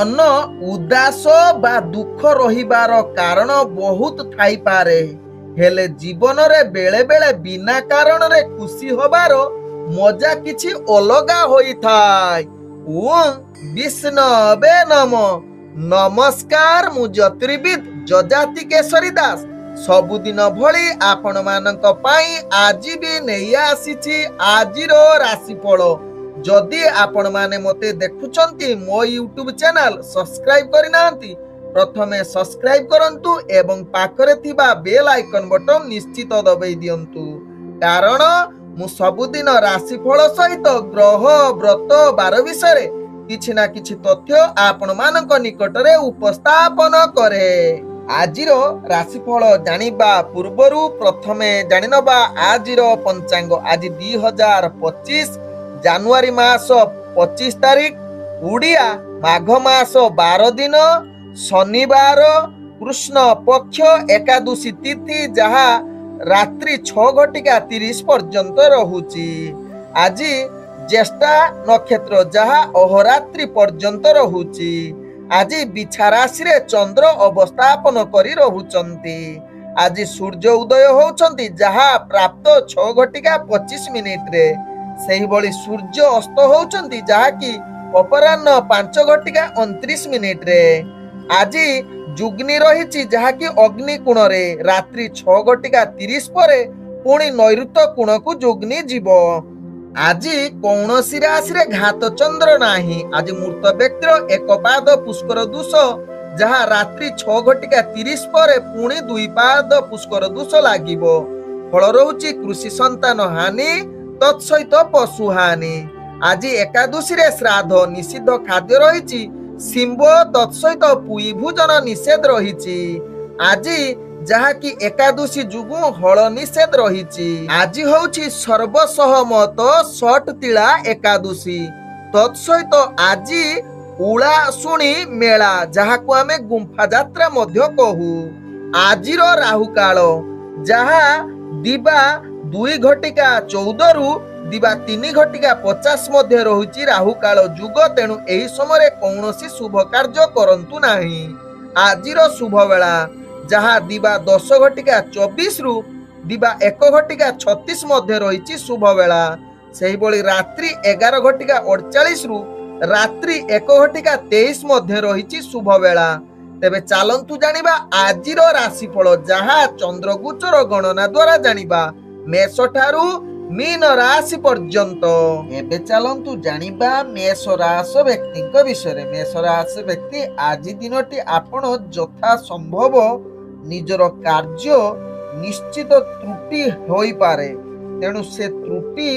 मन उदास बा दुख रहिबार कारण बहुत थाई पारे, हेले जीवन रे बेले बेले बिना कारण रे खुशी होबार मजा किछि अलगा होई थाय। ओम विष्णवे नमो। नमस्कार, मु ज्योतिर्विद जजाति केशरी दास सबुदिन भली आपण मानक पाई आज भी नहीं आसीछि आजिर राशिफल। जदि आपण माने मते देखुचंती मो यूट्यूब चैनल सब्सक्राइब करिनांती, प्रथमे सब्सक्राइब करंतु एवं पाखरे थिबा बेल आइकन बटन निश्चित दबाई दियंतु, कारण मु सबुदिन राशिफल सहित ग्रह व्रत बार विषय किछि ना किछि तथ्य आपण मानक निकटरे उपस्थापन करे। आजिर राशिफल जानिबा पूर्वरु प्रथमे जानिनबा आजिर पंचांग। आज 2025 जानुआरी मास 25 तारिख, उड़िया माघ मास 12 दिन, शनिवार, कृष्ण पक्ष एकादशी तिथि, जहा रात्रि 6:30 पर्यंत रहुची। आज ज्येष्ठा नक्षत्र जहा अहोरात्रि पर्यंत रहुची। आज बिछा राशि रे चंद्र अवस्थापन करी रहुचंती। आज सूर्य उदय होउचंती जहा प्राप्त 6:25 रे। सेही बळी सूर्य अस्त होउचंती जहा कि अपराह्न 5:29 रे। आज जुग्नि रहिछि जहा कि अग्नि कोण रे। रात्रि 6:30 परे पुणी नैऋत्य कोण को जुग्नि जीवो। आज कौनसी राशि रे घात चंद्र नाही। आज मृत व्यक्तिर एक पाद पुष्कर दोष जहा रात्रि 6:30 परे पुणी 2 पाद पुष्कर दोष लागिबो। फल रहुची कृषि संतान हानि तत्सहित पशु हानि। आज एकादशी रे श्राद्ध निषिद्ध खाद्य रहिछि सिंह तत्सहित पुई भोजन निषेध रहिछि। आज जहा कि एकादशी जुगु हल निषेध रहिछि। आज होउछि सर्वसहमत षट तिला एकादशी, तत्सहित आज उला सुणी मेला जहा को आमे गुंफा यात्रा मध्य कहू। आजिर राहु काल जहा दिबा 2:14 रु दिबा 3:50 मध्य रहुछि राहु काल जुग। तेणु एही समय कौनसी शुभ कार्य करंतु नाही। आजिर शुभ बेला जहा दिबा 10:24 रु दिबा 1:36 मध्य रहिछि शुभ बेला। सेही बळी रात्रि 11:48 रु रात्रि 1:23 मध्य रहिछि शुभ बेला। तेबे चालंतु जानिबा आजिर राशिफल जहा चंद्रगोचर गणना द्वारा जानिबा मेष ठारू मीन राशि पर्यंत। एबे चालंतु जानिबा मेष राशि व्यक्तिଙ୍କ विषय। मेष राशि व्यक्ति आज दिनटी आपण यथा संभव निजर कार्य निश्चित त्रुटि होई पारे, तेणु से त्रुटि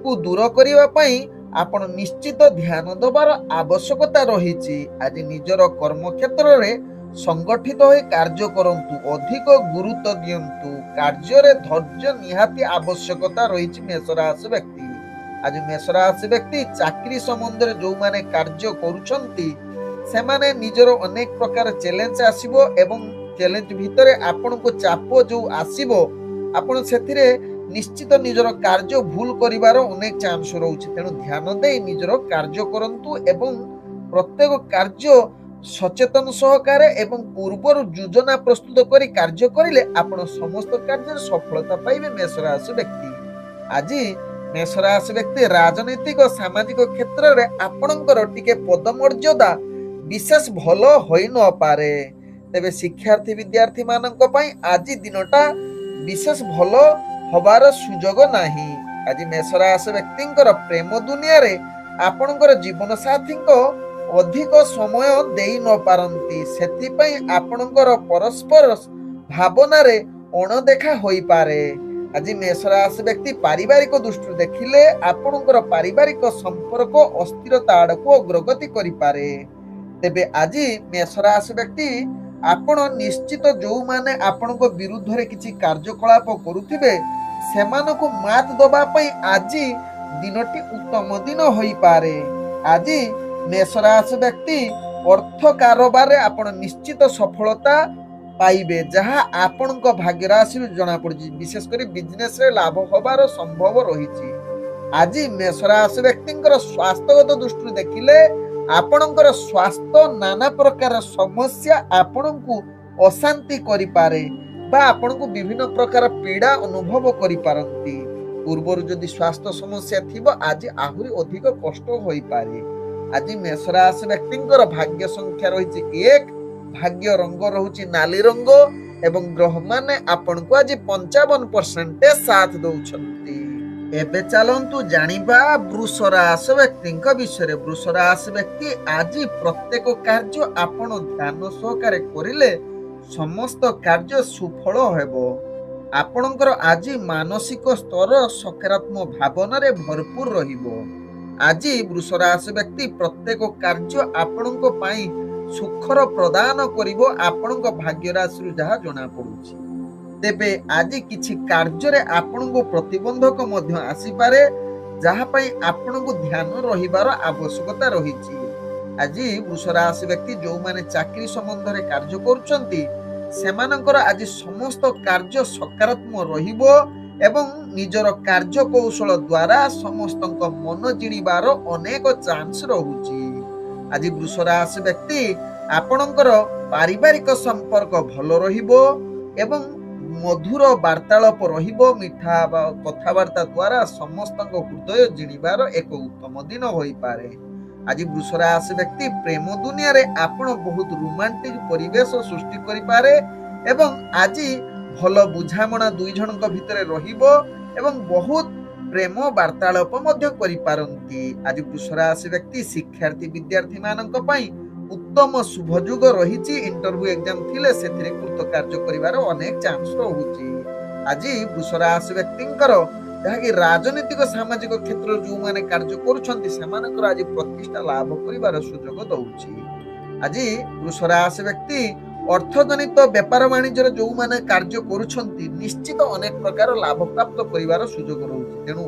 को दूर करिवा पई आपण निश्चित ध्यान दबार आवश्यकता रहिछि। आज निजर कर्म क्षेत्र रे संगठित होई कार्य करंतु, अधिक गुरुत्व दियंतु। कार्य रे धैर्य निहाती आवश्यकता रहिछि मेष राशि व्यक्ति। आज मेष राशि व्यक्ति चाकरी संबंध रे जो माने कार्य करूछंती सेमाने निजर अनेक प्रकार चैलेंज आसीबो एवं चैलेंज भितरे आपण को चाप जो आसीबो आपण सेथिरे निश्चित निजर कार्य भूल करिवार अनेक चांस रहउछि। तेणु ध्यान दे निजर कार्य करंतु एवं प्रत्येक कार्य सचेतन सहकारे एवं पूर्वर योजना प्रस्तुत करी कार्य करिले आपण समस्त कार्य सफलता पाइबे मेष राशि व्यक्ति। आज मेष राशि व्यक्ति राजनीतिक सामाजिक क्षेत्र रे आपणकर टिके पदमर्यादा विशेष भल होई न पारे। तेबे शिक्षार्थी विद्यार्थी मानक पई आज दिनटा विशेष भल हबार सुजोग नाही। आज मेष राशि व्यक्तिंकर प्रेम दुनिया रे आपणकर जीवन साथी को अधिक समय देई न पारंती, सेथि पई आपणकर परस्पर भावना रे अणदेखा होई पारे। आज मेष राशि व्यक्ति पारिवारिक दृष्टि देखिले आपणकर पारिवारिक संपर्क अस्थिरता आड़को अग्रगति करि पारे। तेबे आज मेष राशि व्यक्ति आपण निश्चित जो माने आपण को विरुद्ध रे किछि कार्यकलाप करुथिबे सेमानको मात दबा पई आज दिनटी उत्तम दिन होई पारे। आज मेष राशि व्यक्ति अर्थ कारोबार रे आपण निश्चित सफलता पाइबे, जहा आपण को भाग्य राशि जना पड़छि। विशेष करी बिजनेस रे लाभ होबार संभव रहिछि। आज मेष राशि व्यक्तिंकर स्वास्थ्यगत दृष्टि देखिले ଆପଣଙ୍କର ସ୍ୱାସ୍ଥ୍ୟ ନାନା ପ୍ରକାର ସମସ୍ୟା ଆପଣଙ୍କୁ ଅଶାନ୍ତି କରିପାରେ ବା ଆପଣଙ୍କୁ ବିଭିନ୍ନ ପ୍ରକାର ପୀଡ଼ା ଅନୁଭବ କରିପାରନ୍ତି। ପୂର୍ବରୁ ଯଦି ସ୍ୱାସ୍ଥ୍ୟ ସମସ୍ୟା ଥିବ ଆଜି ଆହୁରି ଅଧିକ କଷ୍ଟ ହୋଇପାରେ। ଆଜି ମେଷ ରାଶି ବ୍ୟକ୍ତିଙ୍କର ଭାଗ୍ୟ ସଂଖ୍ୟା ରହିଛି 1, ଭାଗ୍ୟ ରଙ୍ଗ ରହୁଛି ନାଲି ରଙ୍ଗ ଏବଂ ଗ୍ରହମାନେ ଆପଣଙ୍କୁ ଆଜି 55% ସାଥ ଦଉଛନ୍ତି। ଏବେ ଚାଲନ୍ତୁ ଜାଣିବା ବୃଷ ରାଶି ବ୍ୟକ୍ତିଙ୍କ ବିଷୟରେ। ବୃଷ ରାଶି ବ୍ୟକ୍ତି ଆଜି ପ୍ରତ୍ୟେକ କାର୍ଯ୍ୟ ଆପଣ ଧ୍ୟାନ ସହକାରେ କରିଲେ ସମସ୍ତ କାର୍ଯ୍ୟ ସୁଫଳ ହେବ। ଆପଣଙ୍କର ଆଜି ମାନସିକ ସ୍ତର ସକାରାତ୍ମକ ଭାବନାରେ ଭରପୁର ରହିବ। ଆଜି ବୃଷ ରାଶି ବ୍ୟକ୍ତି ପ୍ରତ୍ୟେକ କାର୍ଯ୍ୟ ଆପଣଙ୍କ ପାଇଁ ସୁଖର ପ୍ରଦାନ କରିବ ଆପଣଙ୍କ ଭାଗ୍ୟ ରାଶିରୁ ଯାହା ଜଣାପଡ଼ୁଛି। ତେବେ ଆଜି କିଛି କାର୍ଯ୍ୟରେ ଆପଣଙ୍କୁ ପ୍ରତିବନ୍ଧକ ମଧ୍ୟ ଆସିପାରେ, ଯାହା ପାଇଁ ଆପଣଙ୍କୁ ଧ୍ୟାନ ରହିବାର ଆବଶ୍ୟକତା ରହିଛି। ଆଜି ବୃଷ ରାଶି ବ୍ୟକ୍ତି ଯେଉଁମାନେ ଚାକିରି ସମ୍ବନ୍ଧରେ କାର୍ଯ୍ୟ କରୁଛନ୍ତି ସେମାନଙ୍କର ଆଜି ସମସ୍ତ କାର୍ଯ୍ୟ ସକାରାତ୍ମକ ରହିବ ଏବଂ ନିଜର କାର୍ଯ୍ୟ କୌଶଳ ଦ୍ୱାରା ସମସ୍ତଙ୍କ ମନ ଜିଣିବାର ଅନେକ ଚାନ୍ସ ରହୁଛି। ଆଜି ବୃଷ ରାଶି ବ୍ୟକ୍ତି ଆପଣଙ୍କର ପାରିବାରିକ ସମ୍ପର୍କ ଭଲ ରହିବ ଏବଂ ମଧୁର ବାର୍ତ୍ତାଳାପ ରହିବ। ମିଠା କଥାବାର୍ତ୍ତା ଦ୍ୱାରା ସମସ୍ତଙ୍କ ହୃଦୟ ଜିଣିବାର ଏକ ଉତ୍ତମ ଦିନ ହୋଇପାରେ। ଆଜି ବୃଷ ରାଶି ବ୍ୟକ୍ତି ପ୍ରେମ ଦୁନିଆରେ ଆପଣ ବହୁତ ରୋମାଣ୍ଟିକ ପରିବେଶ ସୃଷ୍ଟି କରିପାରେ ଏବଂ ଆଜି ଭଲ ବୁଝାମଣା ଦୁଇ ଜଣଙ୍କ ଭିତରେ ରହିବ ଏବଂ ବହୁତ ପ୍ରେମ ବାର୍ତ୍ତାଳାପ ମଧ୍ୟ କରିପାରନ୍ତି। ଆଜି ବୃଷ ରାଶି ବ୍ୟକ୍ତି ଶିକ୍ଷାର୍ଥୀ ବିଦ୍ୟାର୍ଥୀ ମାନଙ୍କ ପାଇଁ ଉତ୍ତମ ଶୁଭ ଯୁଗ ରହିଛି। ଇଣ୍ଟରଭ୍ୟୁ ଏକ୍ଜାମ ଥିଲେ ସେଥିରେ କୃତ କାର୍ଯ୍ୟ କରିବାର ଅନେକ ଚାନ୍ସ ରହୁଛି। ଆଜି ବୃଷ ରାଶି ବ୍ୟକ୍ତିଙ୍କର ଯାହାକି ରାଜନୈତିକ ସାମାଜିକ କ୍ଷେତ୍ରରେ ଯେଉଁମାନେ କାର୍ଯ୍ୟ କରୁଛନ୍ତି ସେମାନଙ୍କର ଆଜି ପ୍ରତିଷ୍ଠା ଲାଭ କରିବାର ସୁଯୋଗ ଦଉଛି। ଆଜି ବୃଷ ରାଶି ବ୍ୟକ୍ତି ଅର୍ଥଜନିତ ବେପାର ବାଣିଜ୍ୟରେ ଯେଉଁମାନେ କାର୍ଯ୍ୟ କରୁଛନ୍ତି ନିଶ୍ଚିତ ଅନେକ ପ୍ରକାର ଲାଭ ପ୍ରାପ୍ତ କରିବାର ସୁଯୋଗ ରହୁଛି। ତେଣୁ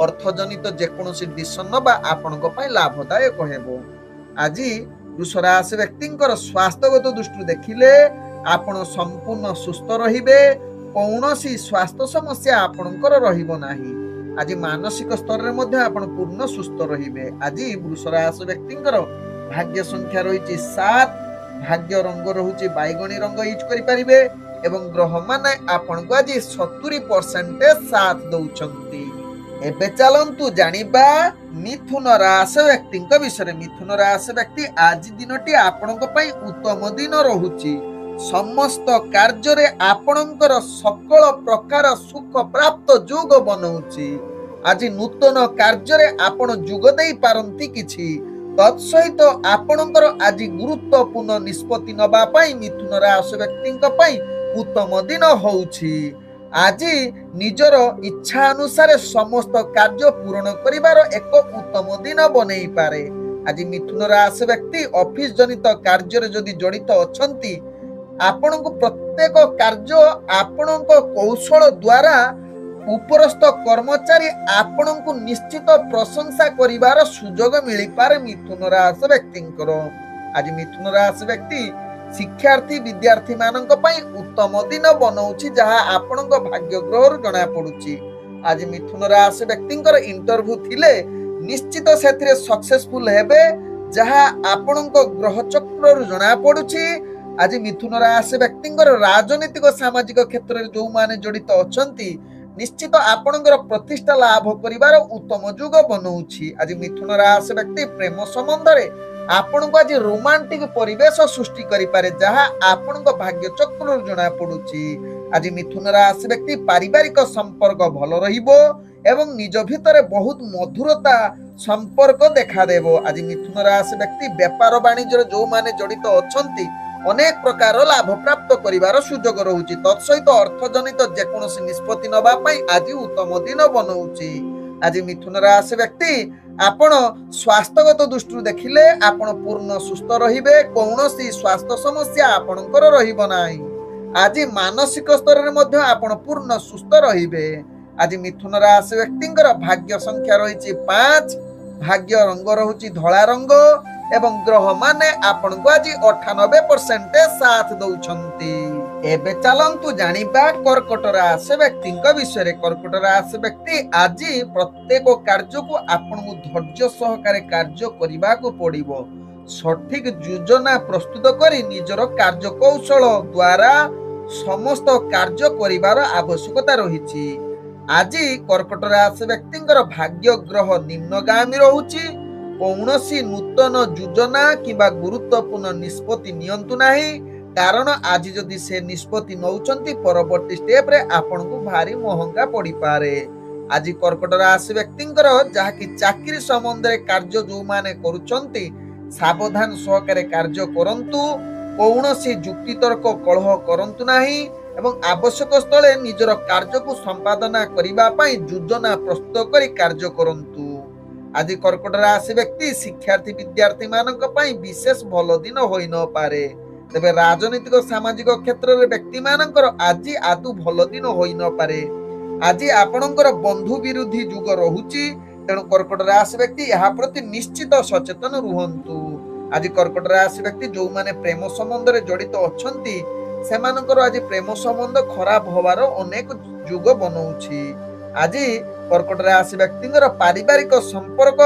ଅର୍ଥଜନିତ ଯେକୌଣସି ଡିସିସନ ନେବା ଆପଣଙ୍କ ପାଇଁ ଲାଭଦାୟକ ହେବ। ଆଜି ବୃଷ ରାଶି ବ୍ୟକ୍ତିଙ୍କର ସ୍ୱାସ୍ଥ୍ୟଗତ ଦୃଷ୍ଟିରୁ ଦେଖିଲେ ଆପଣ ସମ୍ପୂର୍ଣ୍ଣ ସୁସ୍ଥ ରହିବେ। କୌଣସି ସ୍ୱାସ୍ଥ୍ୟ ସମସ୍ୟା ଆପଣଙ୍କର ରହିବ ନାହିଁ। ଆଜି ମାନସିକ ସ୍ତରରେ ମଧ୍ୟ ଆପଣ ପୂର୍ଣ୍ଣ ସୁସ୍ଥ ରହିବେ। ଆଜି ବୃଷ ରାଶି ବ୍ୟକ୍ତିଙ୍କର ଭାଗ୍ୟ ସଂଖ୍ୟା ରହିଛି 7, ଭାଗ୍ୟ ରଙ୍ଗ ରହୁଛି ବାଇଗଣୀ ରଙ୍ଗ ୟୁଜ୍ କରିପାରିବେ ଏବଂ ଗ୍ରହମାନେ ଆପଣଙ୍କୁ ଆଜି 70% ସାଥ ଦଉଛନ୍ତି। ଏବେ ଚାଲନ୍ତୁ ଜାଣିବା ମିଥୁନ ରାଶି ବ୍ୟକ୍ତିଙ୍କ ବିଷୟରେ। ମିଥୁନ ରାଶି ବ୍ୟକ୍ତି ଆଜି ଦିନଟି ଆପଣଙ୍କ ପାଇଁ ଉତ୍ତମ ଦିନ ରହୁଛି। ସମସ୍ତ କାର୍ଯ୍ୟରେ ଆପଣଙ୍କର ସକଳ ପ୍ରକାର ସୁଖ ପ୍ରାପ୍ତ ଯୋଗ ବନଉଛି। ଆଜି ନୂତନ କାର୍ଯ୍ୟରେ ଆପଣ ଯୋଗ ଦେଇ ପାରନ୍ତି କିଛି। ତତ୍ସହିତ ଆପଣଙ୍କର ଆଜି ଗୁରୁତ୍ୱପୂର୍ଣ୍ଣ ନିଷ୍ପତ୍ତି ନେବା ପାଇଁ ମିଥୁନ ରାଶି ବ୍ୟକ୍ତିଙ୍କ ପାଇଁ ଉତ୍ତମ ଦିନ ହେଉଛି। ଆଜି ନିଜର ଇଚ୍ଛା ଅନୁସାରେ ସମସ୍ତ କାର୍ଯ୍ୟ ପୂରଣ କରିବାର ଏକ ଉତ୍ତମ ଦିନ ବନେଇପାରେ। ଆଜି ମିଥୁନ ରାଶି ବ୍ୟକ୍ତି ଅଫିସ ଜନିତ କାର୍ଯ୍ୟରେ ଯଦି ଜଡ଼ିତ ଅଛନ୍ତି ଆପଣଙ୍କୁ ପ୍ରତ୍ୟେକ କାର୍ଯ୍ୟ ଆପଣଙ୍କ କୌଶଳ ଦ୍ୱାରା ଉପରସ୍ଥ କର୍ମଚାରୀ ଆପଣଙ୍କୁ ନିଶ୍ଚିତ ପ୍ରଶଂସା କରିବାର ସୁଯୋଗ ମିଳିପାରେ ମିଥୁନ ରାଶି ବ୍ୟକ୍ତିଙ୍କର। ଆଜି ମିଥୁନ ରାଶି ବ୍ୟକ୍ତି ଶିକ୍ଷାର୍ଥୀ ବିଦ୍ୟାର୍ଥୀ ମାନଙ୍କ ପାଇଁ ଉତ୍ତମ ଦିନ ବନଉଛି, ଯାହା ଆପଣଙ୍କ ଭାଗ୍ୟ ଗ୍ରହରୁ ଜଣା ପଡୁଛି। ଆଜି ମିଥୁନ ରାଶି ବ୍ୟକ୍ତିଙ୍କର ଇଣ୍ଟରଭ୍ୟୁ ଥିଲେ ନିଶ୍ଚିତ ସେଥିରେ ସକ୍ସେସଫୁଲ ହେବେ, ଯାହା ଆପଣଙ୍କ ଗ୍ରହ ଚକ୍ରରୁ ଜଣା ପଡୁଛି। ଆଜି ମିଥୁନ ରାଶି ବ୍ୟକ୍ତିଙ୍କର ରାଜନୈତିକ ସାମାଜିକ କ୍ଷେତ୍ରରେ ଯେଉଁମାନେ ଜଡ଼ିତ ଅଛନ୍ତି ନିଶ୍ଚିତ ଆପଣଙ୍କର ପ୍ରତିଷ୍ଠା ଲାଭ କରିବାର ଉତ୍ତମ ଯୁଗ ବନଉଛି। ଆଜି ମିଥୁନ ରାଶି ବ୍ୟକ୍ତି ପ୍ରେମ ସମ୍ବନ୍ଧରେ ଆପଣଙ୍କୁ ଆଜି ରୋମାଣ୍ଟିକ ପରିବେଶ ସୃଷ୍ଟି କରିପାରେ, ଯାହା ଆପଣଙ୍କ ଭାଗ୍ୟ ଚକ୍ରରୁ ଜଣା ପଡୁଛି। ଆଜି ମିଥୁନ ରାଶି ବ୍ୟକ୍ତି ପାରିବାରିକ ସମ୍ପର୍କ ଭଲ ରହିବ ଏବଂ ନିଜ ଭିତରେ ବହୁତ ମଧୁରତା ସମ୍ପର୍କ ଦେଖାଦେବ। ଆଜି ମିଥୁନ ରାଶି ବ୍ୟକ୍ତି ବେପାର ବାଣିଜ୍ୟରେ ଯେଉଁମାନେ ଜଡ଼ିତ ଅଛନ୍ତି ଅନେକ ପ୍ରକାର ଲାଭ ପ୍ରାପ୍ତ କରିବାର ସୁଯୋଗ ରହୁଛି। ତତ୍ସହିତ ଅର୍ଥଜନିତ ଯେକୌଣସି ନିଷ୍ପତ୍ତି ନେବା ପାଇଁ ଆଜି ଉତ୍ତମ ଦିନ ବନଉଛି। ଆଜି ମିଥୁନ ରାଶି ବ୍ୟକ୍ତି ଆପଣ ସ୍ୱାସ୍ଥ୍ୟଗତ ଦୃଷ୍ଟିରୁ ଦେଖିଲେ ଆପଣ ପୂର୍ଣ୍ଣ ସୁସ୍ଥ ରହିବେ। କୌଣସି ସ୍ୱାସ୍ଥ୍ୟ ସମସ୍ୟା ଆପଣଙ୍କର ରହିବ ନାହିଁ। ଆଜି ମାନସିକ ସ୍ତରରେ ମଧ୍ୟ ଆପଣ ପୂର୍ଣ୍ଣ ସୁସ୍ଥ ରହିବେ। ଆଜି ମିଥୁନ ରାଶି ବ୍ୟକ୍ତିଙ୍କର ଭାଗ୍ୟ ସଂଖ୍ୟା ରହିଛି 5, ଭାଗ୍ୟ ରଙ୍ଗ ରହୁଛି ଧଳା ରଙ୍ଗ ଏବଂ ଗ୍ରହମାନେ ଆପଣଙ୍କୁ ଆଜି 98% ସାଥ ଦଉଛନ୍ତି। ଏବେ ଚାଲନ୍ତୁ ଜାଣିବା କର୍କଟ ରାଶି ବ୍ୟକ୍ତିଙ୍କ ବିଷୟରେ। କର୍କଟ ରାଶି ବ୍ୟକ୍ତି ଆଜି ପ୍ରତ୍ୟେକ କାର୍ଯ୍ୟକୁ ଆପଣଙ୍କୁ ଧୈର୍ଯ୍ୟ ସହକାରେ କାର୍ଯ୍ୟ କରିବାକୁ ପଡିବ। ସଠିକ ଯୋଜନା ପ୍ରସ୍ତୁତ କରି ନିଜର କାର୍ଯ୍ୟକୌଶଳ ଦ୍ୱାରା ସମସ୍ତ କାର୍ଯ୍ୟ କରିବାର ଆବଶ୍ୟକତା ରହିଛି। ଆଜି କର୍କଟ ରାଶି ବ୍ୟକ୍ତିଙ୍କର ଭାଗ୍ୟ ଗ୍ରହ ନିମ୍ନଗାମୀ ରହୁଛି। କୌଣସି ନୂତନ ଯୋଜନା କିମ୍ବା ଗୁରୁତ୍ୱପୂର୍ଣ୍ଣ ନିଷ୍ପତ୍ତି ନିଅନ୍ତୁ ନାହିଁ, କାରଣ ଆଜି ଯଦି ସେ ନିଷ୍ପତ୍ତି ନେଉଛନ୍ତି ପରବର୍ତ୍ତୀ ଷ୍ଟେପରେ ଆପଣଙ୍କୁ ଭାରି ମହଙ୍ଗା ପଡ଼ିପାରେ। ଆଜି କର୍କଟ ରାଶି ବ୍ୟକ୍ତିଙ୍କର ଯାହାକି ଚାକିରି ସମ୍ବନ୍ଧରେ କାର୍ଯ୍ୟ ଯେଉଁମାନେ କରୁଛନ୍ତି ସାବଧାନ ସହକାରେ କାର୍ଯ୍ୟ କରନ୍ତୁ। କୌଣସି ଯୁକ୍ତିତର୍କ କଳହ କରନ୍ତୁ ନାହିଁ ଏବଂ ଆବଶ୍ୟକ ସ୍ଥଳେ ନିଜର କାର୍ଯ୍ୟକୁ ସମ୍ପାଦନା କରିବା ପାଇଁ ଯୋଜନା ପ୍ରସ୍ତୁତ କରି କାର୍ଯ୍ୟ କରନ୍ତୁ। ଆଜି କର୍କଟ ରାଶି ବ୍ୟକ୍ତି ଶିକ୍ଷାର୍ଥୀ ବିଦ୍ୟାର୍ଥୀ ମାନଙ୍କ ପାଇଁ ବିଶେଷ ଭଲ ଦିନ ହୋଇନପାରେ। ତେବେ ରାଜନୈତିକ ସାମାଜିକ କ୍ଷେତ୍ରରେ ବ୍ୟକ୍ତି ମାନଙ୍କର ଆଜି ଆଦୌ ଭଲ ଦିନ ହୋଇନପାରେ। ଆଜି ଆପଣଙ୍କର ବନ୍ଧୁ ବିରୋଧୀ ଯୁଗ ରହୁଛି, ତେଣୁ କର୍କଟ ରାଶି ବ୍ୟକ୍ତି ଏହା ପ୍ରତି ନିଶ୍ଚିତ ସଚେତନ ରୁହନ୍ତୁ। ଆଜି କର୍କଟ ରାଶି ବ୍ୟକ୍ତି ଯେଉଁମାନେ ପ୍ରେମ ସମ୍ବନ୍ଧରେ ଜଡ଼ିତ ଅଛନ୍ତି ସେମାନଙ୍କର ଆଜି ପ୍ରେମ ସମ୍ବନ୍ଧ ଖରାପ ହବାର ଅନେକ ଯୁଗ ବନଉଛି। ଆଜି କର୍କଟ ରାଶି ବ୍ୟକ୍ତିଙ୍କର ପାରିବାରିକ ସମ୍ପର୍କ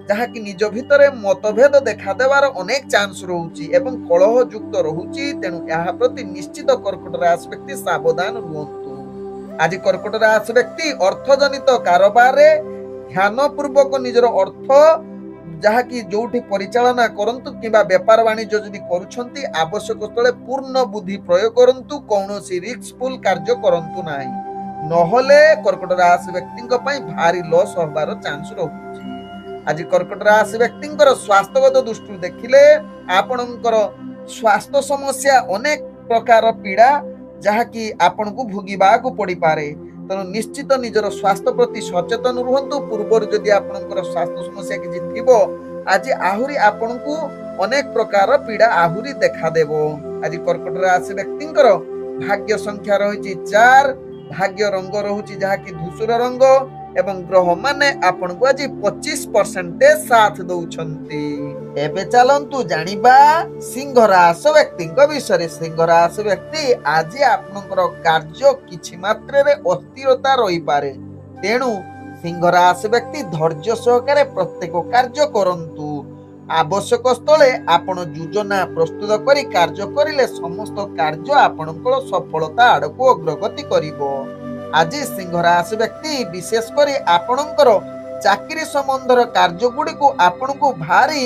ଯାହାକି ନିଜ ଭିତରେ ମତଭେଦ ଦେଖାଦେବାର ଅନେକ ଚାନ୍ସ ରହୁଛି ଏବଂ କଳହ ଯୁକ୍ତ ରହୁଛି, ତେଣୁ ଏହା ପ୍ରତି ନିଶ୍ଚିତ କର୍କଟ ରାଶି ବ୍ୟକ୍ତି ସାବଧାନ ରୁହନ୍ତୁ। ଆଜି କର୍କଟ ରାଶି ବ୍ୟକ୍ତି ଅର୍ଥଜନିତ କାରବାରରେ ଧ୍ୟାନ ପୂର୍ବକ ନିଜର ଅର୍ଥ ଯାହାକି ଯୋଉଠି ପରିଚାଳନା କରନ୍ତୁ କିମ୍ବା ବେପାର ବାଣିଜ୍ୟ ଯଦି କରୁଛନ୍ତି ଆବଶ୍ୟକ ସ୍ଥଳେ ପୂର୍ଣ୍ଣ ବୁଦ୍ଧି ପ୍ରୟୋଗ କରନ୍ତୁ। କୌଣସି ରିସ୍କଫୁଲ କାର୍ଯ୍ୟ କରନ୍ତୁ ନାହିଁ, ନହେଲେ କର୍କଟ ରାଶି ବ୍ୟକ୍ତିଙ୍କ ପାଇଁ ଭାରି ଲସ୍ ହବାର ଚାନ୍ସ ରହୁଛି। ଆଜି କର୍କଟ ରାଶି ବ୍ୟକ୍ତିଙ୍କର ସ୍ୱାସ୍ଥ୍ୟଗତ ଦୃଷ୍ଟିରୁ ଦେଖିଲେ ଆପଣଙ୍କର ସ୍ୱାସ୍ଥ୍ୟ ସମସ୍ୟା ଅନେକ ପ୍ରକାର ପୀଡ଼ା ଯାହାକି ଆପଣଙ୍କୁ ଭୋଗିବାକୁ ପଡ଼ିପାରେ। ତେଣୁ ନିଶ୍ଚିତ ନିଜର ସ୍ୱାସ୍ଥ୍ୟ ପ୍ରତି ସଚେତନ ରୁହନ୍ତୁ। ପୂର୍ବରୁ ଯଦି ଆପଣଙ୍କର ସ୍ୱାସ୍ଥ୍ୟ ସମସ୍ୟା କିଛି ଥିବ ଆଜି ଆହୁରି ଆପଣଙ୍କୁ ଅନେକ ପ୍ରକାର ପୀଡ଼ା ଆହୁରି ଦେଖାଦେବ। ଆଜି କର୍କଟ ରାଶି ବ୍ୟକ୍ତିଙ୍କର ଭାଗ୍ୟ ସଂଖ୍ୟା ରହିଛି 4, ଭାଗ୍ୟ ରଙ୍ଗ ରହୁଛି ଯାହାକି ଧୂସର ରଙ୍ଗ ଏବଂ ଗ୍ରହ ମାନେ ଆପଣଙ୍କୁ ଆଜି 25% ସାଥ ଦଉଛନ୍ତି। ଏବେ ଚାଲନ୍ତୁ ଜାଣିବା ସିଂହ ରାଶି ବ୍ୟକ୍ତିଙ୍କ ବିଷୟରେ। ସିଂହ ରାଶି ବ୍ୟକ୍ତି ଆଜି ଆପଣଙ୍କର କାର୍ଯ୍ୟ କିଛି ମାତ୍ରାରେ ଅସ୍ଥିରତା ରହିପାରେ, ତେଣୁ ସିଂହ ରାଶି ବ୍ୟକ୍ତି ଧୈର୍ଯ୍ୟ ସହକାରେ ପ୍ରତ୍ୟେକ କାର୍ଯ୍ୟ କରନ୍ତୁ। ଆବଶ୍ୟକ ସ୍ଥଳେ ଆପଣ ଯୋଜନା ପ୍ରସ୍ତୁତ କରି କାର୍ଯ୍ୟ କରିଲେ ସମସ୍ତ କାର୍ଯ୍ୟ ଆପଣଙ୍କର ସଫଳତା ଆଡ଼କୁ ଅଗ୍ରଗତି କରିବ। ଆଜି ସିଂହ ରାଶି ବ୍ୟକ୍ତି ବିଶେଷ କରି ଆପଣଙ୍କର ଚାକିରି ସମ୍ବନ୍ଧର କାର୍ଯ୍ୟଗୁଡ଼ିକୁ ଆପଣଙ୍କୁ ଭାରି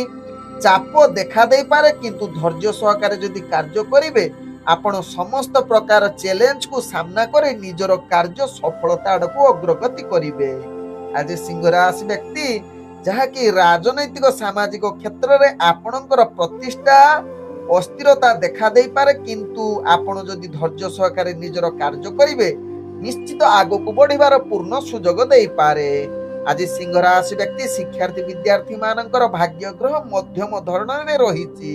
ଚାପ ଦେଖା ଦେଇପାରେ, କିନ୍ତୁ ଧୈର୍ଯ୍ୟ ସହକାରେ ଯଦି କାର୍ଯ୍ୟ କରିବେ ଆପଣ ସମସ୍ତ ପ୍ରକାର ଚ୍ୟାଲେଞ୍ଜକୁ ସାମ୍ନା କରି ନିଜର କାର୍ଯ୍ୟ ସଫଳତା ଆଡ଼କୁ ଅଗ୍ରଗତି କରିବେ। ଆଜି ସିଂହ ରାଶି ବ୍ୟକ୍ତି ଯାହାକି ରାଜନୈତିକ ସାମାଜିକ କ୍ଷେତ୍ରରେ ଆପଣଙ୍କର ପ୍ରତିଷ୍ଠା ଅସ୍ଥିରତା ଦେଖା ଦେଇପାରେ, କିନ୍ତୁ ଆପଣ ଯଦି ଧୈର୍ଯ୍ୟ ସହକାରେ ନିଜର କାର୍ଯ୍ୟ କରିବେ ନିଶ୍ଚିତ ଆଗକୁ ବଢ଼ିବାର ପୂର୍ଣ୍ଣ ସୁଯୋଗ ଦେଇପାରେ। ଆଜି ସିଂହ ରାଶି ବ୍ୟକ୍ତି ଶିକ୍ଷାର୍ଥୀ ବିଦ୍ୟାର୍ଥୀ ମାନଙ୍କର ଭାଗ୍ୟ ଗ୍ରହ ମଧ୍ୟମ ଧରଣରେ ରହିଛି।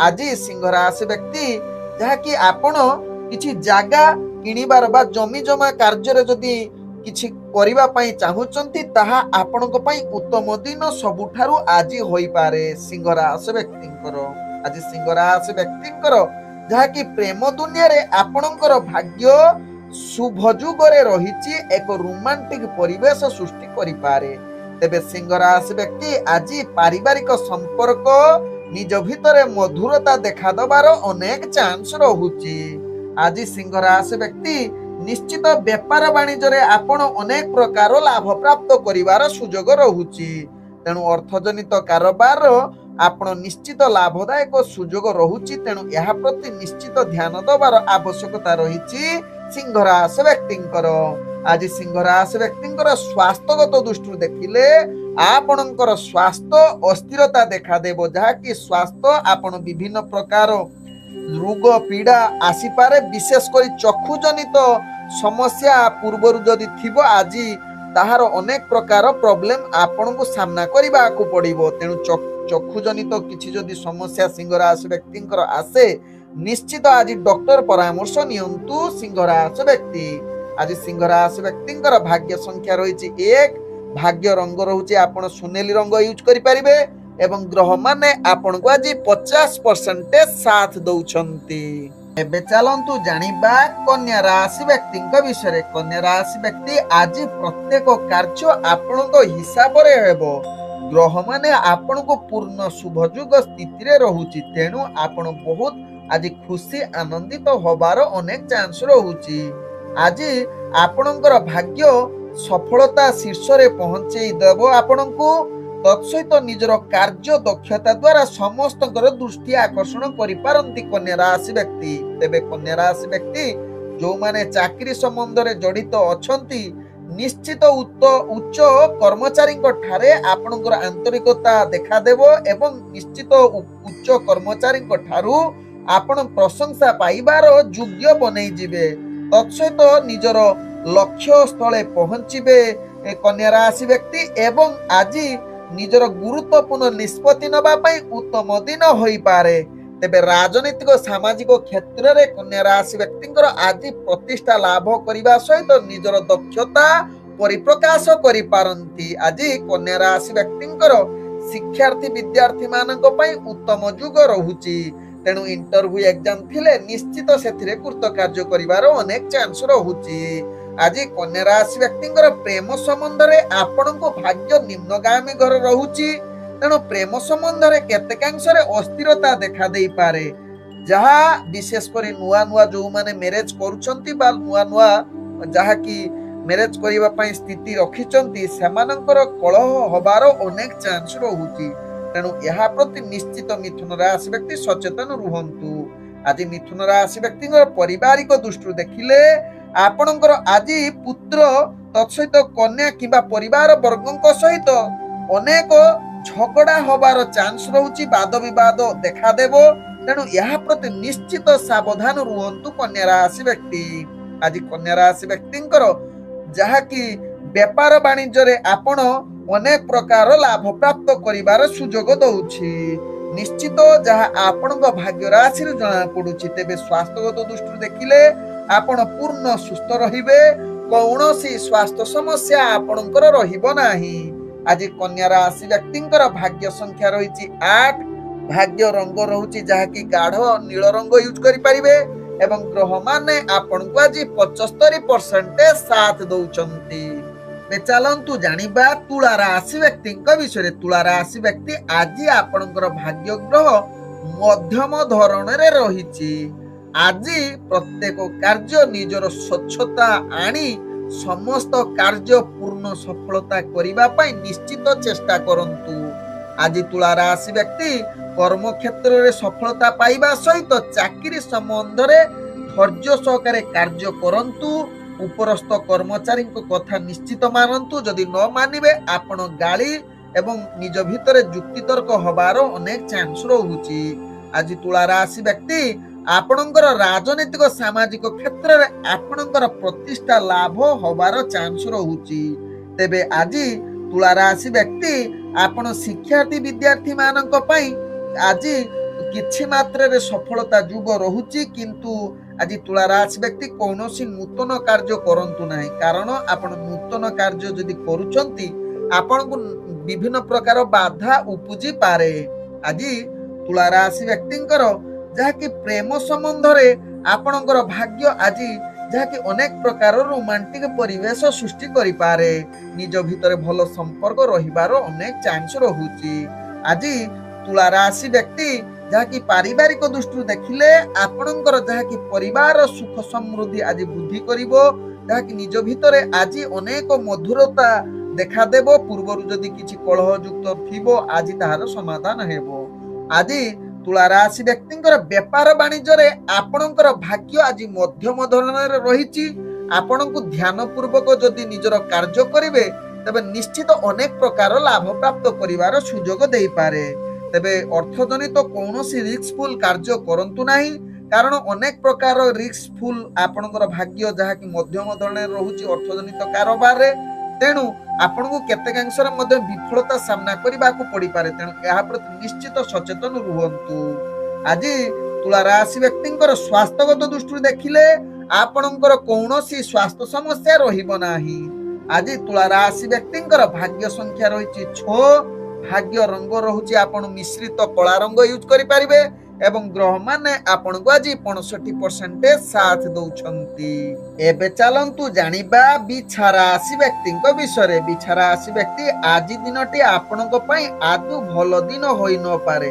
ଆଜି ସିଂହ ରାଶି ବ୍ୟକ୍ତି ଯାହାକି ଆପଣ କିଛି ଜାଗା କିଣିବାର ବା ଜମି ଜମା କାର୍ଯ୍ୟରେ ଯଦି କିଛି କରିବା ପାଇଁ ଚାହୁଁଛନ୍ତି ତାହା ଆପଣଙ୍କ ପାଇଁ ଉତ୍ତମ ଦିନ ସବୁଠାରୁ ଆଜି ହୋଇପାରେ। ସିଂହ ରାଶି ବ୍ୟକ୍ତିଙ୍କର ଆଜି ସିଂହ ରାଶି ବ୍ୟକ୍ତିଙ୍କର ଯାହାକି ପ୍ରେମ ଦୁନିଆରେ ଆପଣଙ୍କର ଭାଗ୍ୟ ଶୁଭ ଯୁଗରେ ରହିଛି, ଏକ ରୋମାଣ୍ଟିକ ପରିବେଶ ସୃଷ୍ଟି କରିପାରେ। ତେବେ ସିଂହ ରାଶି ବ୍ୟକ୍ତି ଆଜି ପାରିବାରିକ ସମ୍ପର୍କ ନିଜ ଭିତରେ ମଧୁରତା ଦେଖାଦେବାର ଅନେକ ଚାନ୍ସ ରହୁଛି। ଆଜି ସିଂହ ରାଶି ବ୍ୟକ୍ତି ନିଶ୍ଚିତ ବେପାର ବାଣିଜ୍ୟରେ ଆପଣ ଅନେକ ପ୍ରକାର ଲାଭ ପ୍ରାପ୍ତ କରିବାର ସୁଯୋଗ ରହୁଛି, ତେଣୁ ଅର୍ଥଜନିତ କାରବାର ଆପଣ ନିଶ୍ଚିତ ଲାଭଦାୟକ ସୁଯୋଗ ରହୁଛି, ତେଣୁ ଏହା ପ୍ରତି ନିଶ୍ଚିତ ଧ୍ୟାନ ଦେବାର ଆବଶ୍ୟକତା ରହିଛି ସିଂହ ରାଶି ବ୍ୟକ୍ତିଙ୍କର। ଆଜି ସିଂହ ରାଶି ବ୍ୟକ୍ତିଙ୍କର ସ୍ୱାସ୍ଥ୍ୟଗତ ଦୃଷ୍ଟିରୁ ଦେଖିଲେ ଆପଣଙ୍କର ସ୍ୱାସ୍ଥ୍ୟ ଅସ୍ଥିରତା ଦେଖାଦେବ, ଯାହାକି ସ୍ୱାସ୍ଥ୍ୟ ଆପଣ ବିଭିନ୍ନ ପ୍ରକାର ରୋଗ ପୀଡ଼ା ଆସିପାରେ। ବିଶେଷ କରି ଚକ୍ଷୁଜନିତ ସମସ୍ୟା ପୂର୍ବରୁ ଯଦି ଥିବ ଆଜି ତାହାର ଅନେକ ପ୍ରକାର ପ୍ରୋବ୍ଲେମ ଆପଣଙ୍କୁ ସାମ୍ନା କରିବାକୁ ପଡ଼ିବ। ତେଣୁ ଚକ୍ଷୁଜନିତ କିଛି ଯଦି ସମସ୍ୟା ସିଂହ ରାଶି ବ୍ୟକ୍ତିଙ୍କର ଆସେ ନିଶ୍ଚିତ ଆଜି ଡକ୍ଟର ପରାମର୍ଶ ନିଅନ୍ତୁ ସିଂହ ରାଶି ବ୍ୟକ୍ତି। ଆଜି ସିଂହ ରାଶି ବ୍ୟକ୍ତିଙ୍କର ଭାଗ୍ୟ ସଂଖ୍ୟା ରହିଛି 1, ଭାଗ୍ୟ ରଙ୍ଗ ରହୁଛି ଆପଣ ସୁନେଲି ରଙ୍ଗ ୟୁଜ କରିପାରିବେ ଏବଂ ଗ୍ରହ ମାନେ ଆପଣଙ୍କୁ ଆଜି 50% ସାଥ ଦଉଛନ୍ତି। ଏବେ ଚାଲନ୍ତୁ ଜାଣିବା କନ୍ୟା ରାଶି ବ୍ୟକ୍ତିଙ୍କ ବିଷୟରେ। କନ୍ୟା ରାଶି ବ୍ୟକ୍ତି ଆଜି ପ୍ରତ୍ୟେକ କାର୍ଯ୍ୟ ଆପଣଙ୍କ ହିସାବରେ ହେବ। ଗ୍ରହ ମାନେ ଆପଣଙ୍କୁ ପୂର୍ଣ୍ଣ ଶୁଭଯୁଗ ସ୍ଥିତିରେ ରହୁଛି। ତେଣୁ ଆପଣ ବହୁତ ଆଜି ଖୁସି ଆନନ୍ଦିତ ହବାର ଅନେକ ଚାନ୍ସ ରହୁଛି। ଆଜି ଆପଣଙ୍କର ଭାଗ୍ୟ ସଫଳତା ଶୀର୍ଷରେ ପହଞ୍ଚେଇ ଦେବ ଆପଣଙ୍କୁ। ତତ୍ସହିତ ନିଜର କାର୍ଯ୍ୟ ଦକ୍ଷତା ଦ୍ୱାରା ସମସ୍ତଙ୍କର ଦୃଷ୍ଟି ଆକର୍ଷଣ କରିପାରନ୍ତି କନ୍ୟା ରାଶି ବ୍ୟକ୍ତି। ତେବେ କନ୍ୟା ରାଶି ବ୍ୟକ୍ତି ଯେଉଁମାନେ ଚାକିରି ସମ୍ବନ୍ଧରେ ଜଡ଼ିତ ଅଛନ୍ତି, ନିଶ୍ଚିତ ଉଚ୍ଚ କର୍ମଚାରୀଙ୍କ ଠାରେ ଆପଣଙ୍କର ଆନ୍ତରିକତା ଦେଖାଦେବ ଏବଂ ନିଶ୍ଚିତ ଉଚ୍ଚ କର୍ମଚାରୀଙ୍କ ଠାରୁ ଆପଣ ପ୍ରଶଂସା ପାଇବାର ଯୋଗ୍ୟ ବନେଇଯିବେ। ତତ୍ସହିତ ନିଜର ଲକ୍ଷ୍ୟ ସ୍ଥଳେ ପହଞ୍ଚିବେ କନ୍ୟା ରାଶି ବ୍ୟକ୍ତି ଏବଂ ଆଜି ନିଜର ଗୁରୁତ୍ୱପୂର୍ଣ୍ଣ ନିଷ୍ପତ୍ତି ନେବା ପାଇଁ ଉତ୍ତମ ଦିନ ହୋଇପାରେ। ତେବେ ରାଜନୈତିକ ସାମାଜିକ କ୍ଷେତ୍ରରେ କନ୍ୟା ରାଶି ବ୍ୟକ୍ତିଙ୍କର ଆଜି ପ୍ରତିଷ୍ଠା ଲାଭ କରିବା ସହିତ ନିଜର ଦକ୍ଷତା ପରିପ୍ରକାଶ କରିପାରନ୍ତି। ଆଜି କନ୍ୟା ରାଶି ବ୍ୟକ୍ତିଙ୍କର ଶିକ୍ଷାର୍ଥୀ ବିଦ୍ୟାର୍ଥୀ ମାନଙ୍କ ପାଇଁ ଉତ୍ତମ ଯୁଗ ରହୁଛି। ତେଣୁ ଇଣ୍ଟରଭ୍ୟୁ ଏକ୍ଜାମ ଥିଲେ ନିଶ୍ଚିତ ସେଥିରେ କୃତକାର୍ଯ୍ୟ କରିବାର ଅନେକ ଚାନ୍ସ ରହୁଛି। ଆଜି କନ୍ୟା ରାଶି ବ୍ୟକ୍ତିଙ୍କର ପ୍ରେମ ସମ୍ବନ୍ଧରେ ଆପଣଙ୍କ ଭାଗ୍ୟ ନିମ୍ନଗାମୀ ଘର ରହୁଛି। ତେଣୁ ପ୍ରେମ ସମ୍ବନ୍ଧରେ କେତେକାଂଶରେ ଅସ୍ଥିରତା ଦେଖା ଦେଇପାରେ, ଯାହା ବିଶେଷ କରି ନୂଆ ନୂଆ ଯେଉଁମାନେ ମ୍ୟାରେଜ କରୁଛନ୍ତି ବା ନୂଆ ନୂଆ ଯାହାକି ମ୍ୟାରେଜ କରିବା ପାଇଁ ସ୍ଥିତି ରଖିଛନ୍ତି, ସେମାନଙ୍କର କଳହ ହବାର ଅନେକ ଚାନ୍ସ ରହୁଛି। ତେଣୁ ଏହା ପ୍ରତି ନିଶ୍ଚିତ ମିଥୁନ ରାଶି ବ୍ୟକ୍ତି ସଚେତନ ରୁହନ୍ତୁ। ଆଜି ମିଥୁନ ରାଶି ବ୍ୟକ୍ତିଙ୍କର ପାରିବାରିକ ଦୃଷ୍ଟିରୁ ଦେଖିଲେ ଆପଣଙ୍କର ଆଜି ପୁତ୍ର ତତ୍ସହିତ କନ୍ୟା କିମ୍ବା ପରିବାର ବର୍ଗଙ୍କ ସହିତ ଅନେକ ଝଗଡ଼ା ହବାର ଚାନ୍ସ ରହୁଛି, ବାଦ ବିବାଦ ଦେଖାଦେବ। ତେଣୁ ଏହା ପ୍ରତି ନିଶ୍ଚିତ ସାବଧାନ ରୁହନ୍ତୁ କନ୍ୟା ରାଶି ବ୍ୟକ୍ତି। ଆଜି କନ୍ୟା ରାଶି ବ୍ୟକ୍ତିଙ୍କର ଯାହାକି ବେପାର ବାଣିଜ୍ୟରେ ଆପଣ ଅନେକ ପ୍ରକାର ଲାଭ ପ୍ରାପ୍ତ କରିବାର ସୁଯୋଗ ଦଉଛି, ନିଶ୍ଚିତ ଯାହା ଆପଣଙ୍କ ଭାଗ୍ୟ ରାଶିରୁ ଜଣା ପଡୁଛି। ତେବେ ସ୍ୱାସ୍ଥ୍ୟଗତ ଦୃଷ୍ଟିରୁ ଦେଖିଲେ ଆପଣ ପୂର୍ଣ୍ଣ ସୁସ୍ଥ ରହିବେ, କୌଣସି ସ୍ୱାସ୍ଥ୍ୟ ସମସ୍ୟା ଆପଣଙ୍କର ରହିବ ନାହିଁ। ଆଜି କନ୍ୟା ରାଶି ବ୍ୟକ୍ତିଙ୍କର ଭାଗ୍ୟ ସଂଖ୍ୟା ରହିଛି 8, ଭାଗ୍ୟ ରଙ୍ଗ ରହୁଛି ଯାହାକି ଗାଢ ନୀଳ ରଙ୍ଗ ୟୁଜ କରିପାରିବେ ଏବଂ ଗ୍ରହ ମାନେ ଆପଣଙ୍କୁ ଆଜି 75% ସାଥ ଦଉଛନ୍ତି। ଚାଲନ୍ତୁ ଜାଣିବା ତୁଳା ରାଶି ବ୍ୟକ୍ତିଙ୍କ ବିଷୟରେ। ତୁଳା ରାଶି ବ୍ୟକ୍ତି ଆଜି ଆପଣଙ୍କର ଭାଗ୍ୟ ଗ୍ରହ ମଧ୍ୟମ ଧରଣରେ ରହିଛି। ଆଜି ପ୍ରତ୍ୟେକ କାର୍ଯ୍ୟ ନିଜର ସ୍ୱଚ୍ଛତା ଆଣି ସମସ୍ତ କାର୍ଯ୍ୟ ପୂର୍ଣ୍ଣ ସଫଳତା କରିବା ପାଇଁ ନିଶ୍ଚିତ ଚେଷ୍ଟା କରନ୍ତୁ। ଆଜି ତୁଳା ରାଶି ବ୍ୟକ୍ତି କର୍ମକ୍ଷେତ୍ରରେ ସଫଳତା ପାଇବା ସହିତ ଚାକିରି ସମ୍ବନ୍ଧରେ ଧୈର୍ଯ୍ୟ ସହକାରେ କାର୍ଯ୍ୟ କରନ୍ତୁ। ଉପରସ୍ଥ କର୍ମଚାରୀଙ୍କ କଥା ନିଶ୍ଚିତ ମାନନ୍ତୁ, ଯଦି ନ ମାନିବେ ଆପଣ ଗାଳି ଏବଂ ନିଜ ଭିତରେ ଯୁକ୍ତିତର୍କ ହବାର ଅନେକ ଚାନ୍ସ ରହୁଛି। ଆଜି ତୁଳା ରାଶି ବ୍ୟକ୍ତି ଆପଣଙ୍କର ରାଜନୈତିକ ସାମାଜିକ କ୍ଷେତ୍ରରେ ଆପଣଙ୍କର ପ୍ରତିଷ୍ଠା ଲାଭ ହବାର ଚାନ୍ସ ରହୁଛି। ତେବେ ଆଜି ତୁଳା ରାଶି ବ୍ୟକ୍ତି ଆପଣ ଶିକ୍ଷାର୍ଥୀ ବିଦ୍ୟାର୍ଥୀ ମାନଙ୍କ ପାଇଁ ଆଜି କିଛି ମାତ୍ରାରେ ସଫଳତା ଯୁଗ ରହୁଛି, କିନ୍ତୁ ଆଜି ତୁଳା ରାଶି ବ୍ୟକ୍ତି କୌଣସି ନୂତନ କାର୍ଯ୍ୟ କରନ୍ତୁ ନାହିଁ, କାରଣ ଆପଣ ନୂତନ କାର୍ଯ୍ୟ ଯଦି କରୁଛନ୍ତି ଆପଣଙ୍କୁ ବିଭିନ୍ନ ପ୍ରକାର ବାଧା ଉପୁଜି ପାରେ। ଆଜି ତୁଳା ରାଶି ବ୍ୟକ୍ତିଙ୍କର ଯାହାକି ପ୍ରେମ ସମ୍ବନ୍ଧରେ ଆପଣଙ୍କର ଭାଗ୍ୟ ଆଜି ଯାହାକି ଅନେକ ପ୍ରକାର ରୋମାଣ୍ଟିକ ପରିବେଶ ସୃଷ୍ଟି କରିପାରେ, ନିଜ ଭିତରେ ଭଲ ସମ୍ପର୍କ ରହିବାର ଅନେକ ଚାନ୍ସ ରହୁଛି। ଆଜି ତୁଳା ରାଶି ବ୍ୟକ୍ତି ଯାହାକି ପାରିବାରିକ ଦୃଷ୍ଟିରୁ ଦେଖିଲେ ଆପଣଙ୍କର ଯାହାକି ପରିବାର ସୁଖ ସମୃଦ୍ଧି ଆଜି ବୃଦ୍ଧି କରିବ, ଯାହାକି ନିଜ ଭିତରେ ଆଜି ଅନେକ ମଧୁରତା ଦେଖାଦେବ। ପୂର୍ବରୁ ଯଦି କିଛି କଳହ ଯୁକ୍ତ ଥିବ ଆଜି ତାହାର ସମାଧାନ ହେବ। ଆଜି ତୁଳା ରାଶି ବ୍ୟକ୍ତିଙ୍କର ବେପାର ବାଣିଜ୍ୟରେ ଆପଣଙ୍କର ଭାଗ୍ୟ ଆଜି ମଧ୍ୟମ ଧରଣରେ ରହିଛି। ଆପଣଙ୍କୁ ଧ୍ୟାନ ପୂର୍ବକ ଯଦି ନିଜର କାର୍ଯ୍ୟ କରିବେ ତେବେ ନିଶ୍ଚିତ ଅନେକ ପ୍ରକାର ଲାଭ ପ୍ରାପ୍ତ କରିବାର ସୁଯୋଗ ଦେଇପାରେ। ତେବେ ଅର୍ଥଜନିତ କୌଣସି ରିସ୍କଫୁଲ କାର୍ଯ୍ୟ କରନ୍ତୁ ନାହିଁ, କାରଣ ଅନେକ ପ୍ରକାର ରିସ୍କଫୁଲ ଆପଣଙ୍କର ଭାଗ୍ୟ ଯାହାକି ମଧ୍ୟମ ଧରଣରେ ରହୁଛି ଅର୍ଥଜନିତ କାରବାରରେ। ତେଣୁ ଆପଣଙ୍କୁ କେତେକାଂଶରେ ମଧ୍ୟ ବିଫଳତା ସାମ୍ନା କରିବାକୁ ପଡିପାରେ। ତେଣୁ ଏହା ପ୍ରତି ନିଶ୍ଚିତ ସଚେତନ ରୁହନ୍ତୁ। ଆଜି ତୁଳା ରାଶି ବ୍ୟକ୍ତିଙ୍କର ସ୍ୱାସ୍ଥ୍ୟଗତ ଦୃଷ୍ଟିରୁ ଦେଖିଲେ ଆପଣଙ୍କର କୌଣସି ସ୍ୱାସ୍ଥ୍ୟ ସମସ୍ୟା ରହିବ ନାହିଁ। ଆଜି ତୁଳା ରାଶି ବ୍ୟକ୍ତିଙ୍କର ଭାଗ୍ୟ ସଂଖ୍ୟା ରହିଛି 6, ଭାଗ୍ୟ ରଙ୍ଗ ରହୁଛି ଆପଣ ମିଶ୍ରିତ କଳା ରଙ୍ଗ ୟୁଜ କରିପାରିବେ ଏବଂ ଗ୍ରହ ମାନେ ଆପଣଙ୍କୁ ଆଜି 65% ସାଥ ଦଉଛନ୍ତି। ଏବେ ଚାଲନ୍ତୁ ଜାଣିବା ବିଛା ରାଶି ବ୍ୟକ୍ତିଙ୍କ ବିଷୟରେ। ବିଛା ରାଶି ବ୍ୟକ୍ତି ଆଜି ଦିନଟି ଆପଣଙ୍କ ପାଇଁ ଆଦୌ ଭଲ ଦିନ ହୋଇନପାରେ।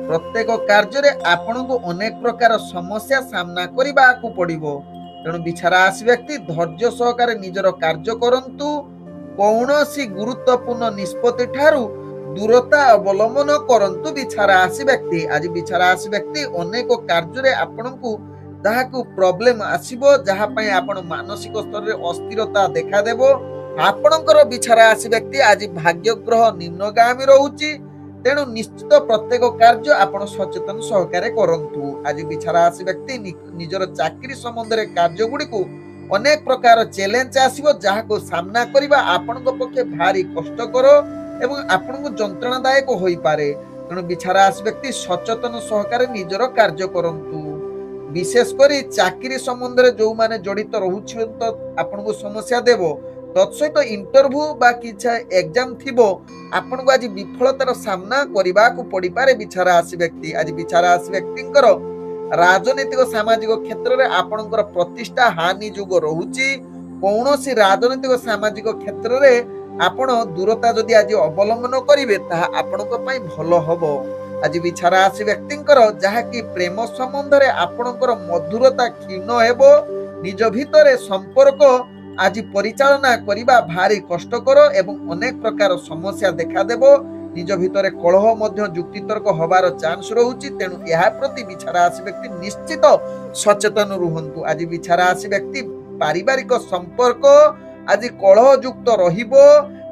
ପ୍ରତ୍ୟେକ କାର୍ଯ୍ୟରେ ଆପଣଙ୍କୁ ଅନେକ ପ୍ରକାର ସମସ୍ୟା ସାମ୍ନା କରିବାକୁ ପଡିବ। ତେଣୁ ବିଛା ରାଶି ବ୍ୟକ୍ତି ଧୈର୍ଯ୍ୟ ସହକାରେ ନିଜର କାର୍ଯ୍ୟ କରନ୍ତୁ। କୌଣସି ଗୁରୁତ୍ୱପୂର୍ଣ୍ଣ ନିଷ୍ପତ୍ତି ଠାରୁ ଦୂରତା ଅବଲମ୍ବନ କରନ୍ତୁ। ବିଛା ରାଶି ବ୍ୟକ୍ତି ଆଜି ବିଛା ରାଶି ବ୍ୟକ୍ତି ଅନେକ କାର୍ଯ୍ୟରେ ଆପଣଙ୍କୁ ଯାହାକୁ ପ୍ରୋବ୍ଲେମ ଆସିବ, ଯାହା ପାଇଁ ଆପଣ ମାନସିକ ସ୍ତରରେ ଅସ୍ଥିରତା ଦେଖାଦେବ। ଆପଣଙ୍କର ବିଛା ରାଶି ବ୍ୟକ୍ତି ଆଜି ଭାଗ୍ୟ ଗ୍ରହ ନିମ୍ନଗାମୀ ରହୁଛି। ତେଣୁ ନିଶ୍ଚିତ ପ୍ରତ୍ୟେକ କାର୍ଯ୍ୟ ଆପଣ ସଚେତନ ସହକାରେ କରନ୍ତୁ। ଆଜି ବିଛା ରାଶି ବ୍ୟକ୍ତି ନିଜର ଚାକିରି ସମ୍ବନ୍ଧରେ କାର୍ଯ୍ୟ ଗୁଡ଼ିକୁ ଅନେକ ପ୍ରକାର ଚ୍ୟାଲେଞ୍ଜ ଆସିବ, ଯାହାକୁ ସାମ୍ନା କରିବା ଆପଣଙ୍କ ପକ୍ଷେ ଭାରି କଷ୍ଟକର ଏବଂ ଆପଣଙ୍କୁ ଯନ୍ତ୍ରଣାଦାୟକ ହୋଇପାରେ। ତେଣୁ ବିଛା ରାଶି ବ୍ୟକ୍ତି ସଚେତନ ସହକାରେ ନିଜର କାର୍ଯ୍ୟ କରନ୍ତୁ। ବିଶେଷ କରି ଚାକିରି ସମ୍ବନ୍ଧରେ ଯୋଉମାନେ ଜଡ଼ିତ ରହୁଛନ୍ତି ଆପଣଙ୍କୁ ସମସ୍ୟା ଦେବ। ତତ୍ସହିତ ଇଣ୍ଟରଭ୍ୟୁ ବା କିଛି ଏକ୍ଜାମ ଥିବ, ଆପଣଙ୍କୁ ଆଜି ବିଫଳତାର ସାମ୍ନା କରିବାକୁ ପଡ଼ିପାରେ। ବିଛା ରାଶି ବ୍ୟକ୍ତି ଆଜି ବିଛା ରାଶି ବ୍ୟକ୍ତିଙ୍କର ରାଜନୈତିକ ସାମାଜିକ କ୍ଷେତ୍ରରେ ଆପଣଙ୍କର ପ୍ରତିଷ୍ଠା ହାନି ଯୋଗ ରହୁଛି। କୌଣସି ରାଜନୈତିକ ସାମାଜିକ କ୍ଷେତ୍ରରେ ଆପଣ ଦୂରତା ଯଦି ଆଜି ଅବଲମ୍ବନ କରିବେ, ତାହା ଆପଣଙ୍କ ପାଇଁ ଭଲ ହବ। ଆଜି ବିଛା ରାଶି ବ୍ୟକ୍ତିଙ୍କର ଯାହାକି ପ୍ରେମ ସମ୍ବନ୍ଧରେ ଆପଣଙ୍କର ମଧୁରତା କ୍ଷୀଣ ହେବ। ନିଜ ଭିତରେ ସମ୍ପର୍କ ଆଜି ପରିଚାଳନା କରିବା ଭାରି କଷ୍ଟକର ଏବଂ ଅନେକ ପ୍ରକାର ସମସ୍ୟା ଦେଖାଦେବ। ନିଜ ଭିତରେ କଳହ ମଧ୍ୟ ଯୁକ୍ତିତର୍କ ହବାର ଚାନ୍ସ ରହୁଛି। ତେଣୁ ଏହା ପ୍ରତି ବିଛା ରାଶି ବ୍ୟକ୍ତି ନିଶ୍ଚିତ ସଚେତନ ରୁହନ୍ତୁ। ଆଜି ବିଛା ରାଶି ବ୍ୟକ୍ତି ପାରିବାରିକ ସମ୍ପର୍କ ଆଜି କଳହଯୁକ୍ତ ରହିବ।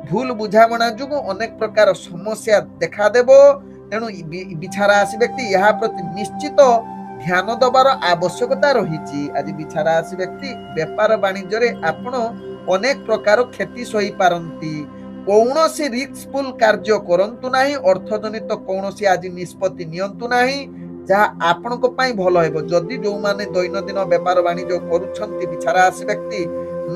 ଭୁଲ ବୁଝାମଣା ଯୋଗୁଁ ଅନେକ ପ୍ରକାର ସମସ୍ୟା ଦେଖାଦେବ। ତେଣୁ ବିଛା ରାଶି ବ୍ୟକ୍ତି ଏହା ପ୍ରତି ନିଶ୍ଚିତ ଧ୍ୟାନ ଦେବାର ଆବଶ୍ୟକତା ରହିଛି। ଆଜି ବିଛା ରାଶି ବ୍ୟକ୍ତି ବେପାର ବାଣିଜ୍ୟରେ ଆପଣ ଅନେକ ପ୍ରକାର କ୍ଷତି ସହିପାରନ୍ତି। କୌଣସି ରିସ୍କଫୁଲ କାର୍ଯ୍ୟ କରନ୍ତୁ ନାହିଁ। ଅର୍ଥଜନିତ କୌଣସି ଆଜି ନିଷ୍ପତ୍ତି ନିଅନ୍ତୁ ନାହିଁ, ଯାହା ଆପଣଙ୍କ ପାଇଁ ଭଲ ହେବ। ଯଦି ଯୋଉମାନେ ଦୈନନ୍ଦିନ ବେପାର ବାଣିଜ୍ୟ କରୁଛନ୍ତି ବିଛା ରାଶି ବ୍ୟକ୍ତି